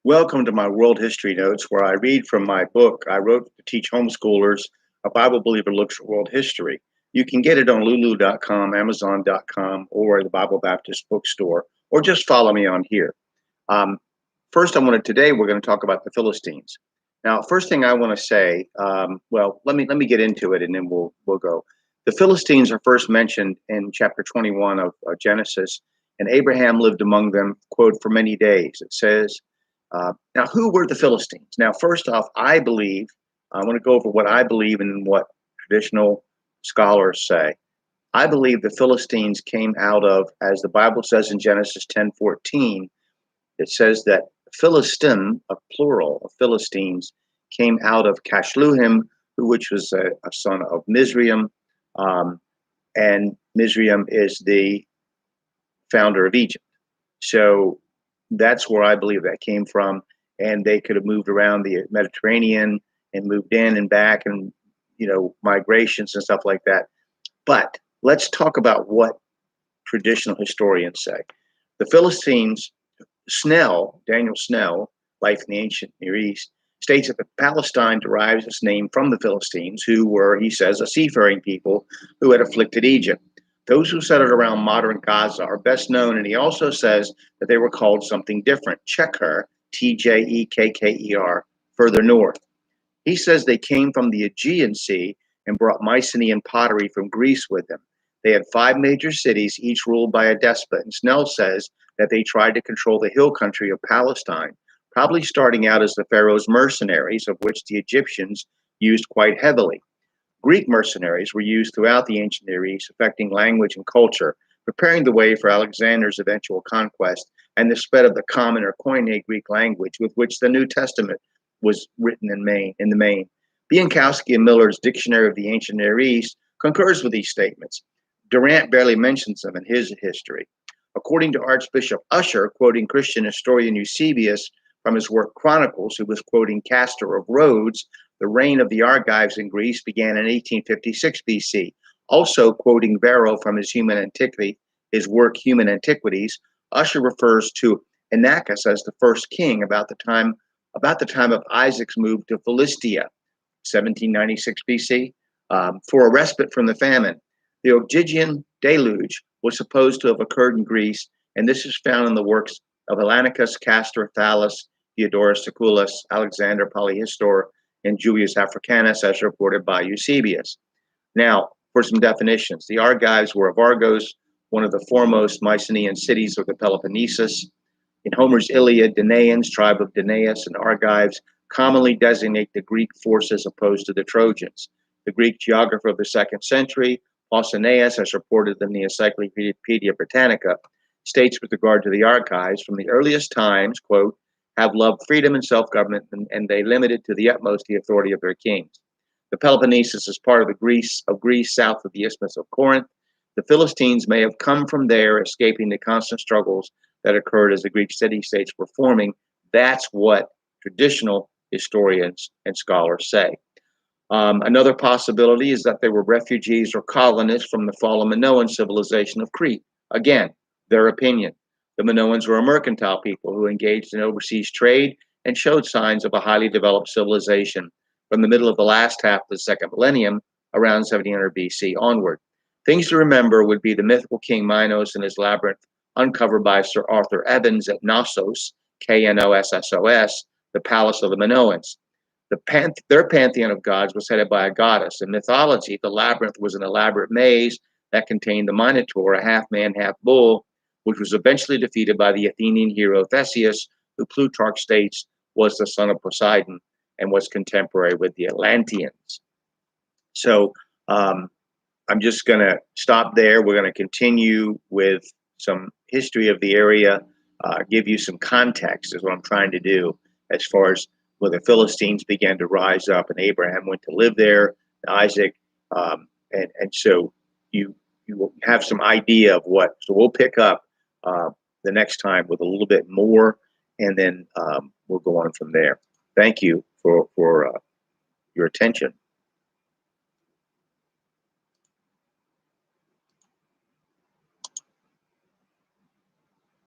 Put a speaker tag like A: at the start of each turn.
A: Welcome to my World History Notes, where I read from my book I wrote to teach homeschoolers. A Bible Believer Looks at World History. You can get it on lulu.com, amazon.com, or the Bible Baptist bookstore, or just follow me on here. First, today we're going to talk about the Philistines. Now, first thing I want to say, let me get into it, and then we'll go. The Philistines are first mentioned in chapter 21 of Genesis, and Abraham lived among them, quote, for many days. It says, now, who were the Philistines? Now, first off, I want to go over what I believe and what traditional scholars say. I believe the Philistines came out of, as the Bible says in Genesis 10:14, it says that Philistim, a plural of Philistines, came out of Cashluhim, which was a son of Mizraim, and Mizraim is the founder of Egypt. So that's where I believe that came from, and they could have moved around the Mediterranean and moved in and back, and migrations and stuff like that. But let's talk about what traditional historians say. The Philistines, Daniel Snell, Life in the Ancient Near East, states that Palestine derives its name from the Philistines, who were, he says, a seafaring people who had afflicted Egypt. Those who settled around modern Gaza are best known, and he also says that they were called something different, Tjeker, Tjekker, further north. He says they came from the Aegean Sea and brought Mycenaean pottery from Greece with them. They had 5 major cities, each ruled by a despot, and Snell says that they tried to control the hill country of Palestine, probably starting out as the Pharaoh's mercenaries, of which the Egyptians used quite heavily. Greek mercenaries were used throughout the ancient Near East, affecting language and culture, preparing the way for Alexander's eventual conquest and the spread of the common or Koine Greek language with which the New Testament was written in the main. Bienkowski and Miller's Dictionary of the Ancient Near East concurs with these statements. Durant barely mentions them in his history. According to Archbishop Usher, quoting Christian historian Eusebius from his work Chronicles, who was quoting Castor of Rhodes, the reign of the Argives in Greece began in 1856 BC. Also quoting Varro from his work Human Antiquities, Usher refers to Inachus as the first king about the time of Isaac's move to Philistia, 1796 BC, for a respite from the famine. The Ogygian deluge was supposed to have occurred in Greece, and this is found in the works of Hellanicus, Castor, Thales, Theodorus Siculus, Alexander Polyhistor, and Julius Africanus, as reported by Eusebius. Now, for some definitions, the Argives were of Argos, one of the foremost Mycenaean cities of the Peloponnesus. In Homer's Iliad, Danaans, tribe of Danaus, and Argives commonly designate the Greek forces opposed to the Trojans. The Greek geographer of the 2nd century, Pausanias, as reported in the Encyclopedia Britannica, states with regard to the Argives, from the earliest times, quote, have loved freedom and self-government, and they limited to the utmost the authority of their kings. The Peloponnesus is part of Greece south of the Isthmus of Corinth. The Philistines may have come from there, escaping the constant struggles that occurred as the Greek city-states were forming. That's what traditional historians and scholars say. Another possibility is that they were refugees or colonists from the fallen Minoan civilization of Crete. Again, their opinion. The Minoans were a mercantile people who engaged in overseas trade and showed signs of a highly developed civilization from the middle of the last half of the 2nd millennium, around 1700 BC onward. Things to remember would be the mythical king Minos and his labyrinth, uncovered by Sir Arthur Evans at Knossos, Knossos, the palace of the Minoans. Their pantheon of gods was headed by a goddess. In mythology, the labyrinth was an elaborate maze that contained the Minotaur, a half-man, half-bull, which was eventually defeated by the Athenian hero Theseus, who Plutarch states was the son of Poseidon and was contemporary with the Atlanteans. So I'm just going to stop there. We're going to continue with some history of the area, give you some context is what I'm trying to do as far as where the Philistines began to rise up and Abraham went to live there, Isaac, and so you will have some idea of what. So we'll pick up the next time with a little bit more, and then we'll go on from there. Thank you for your attention.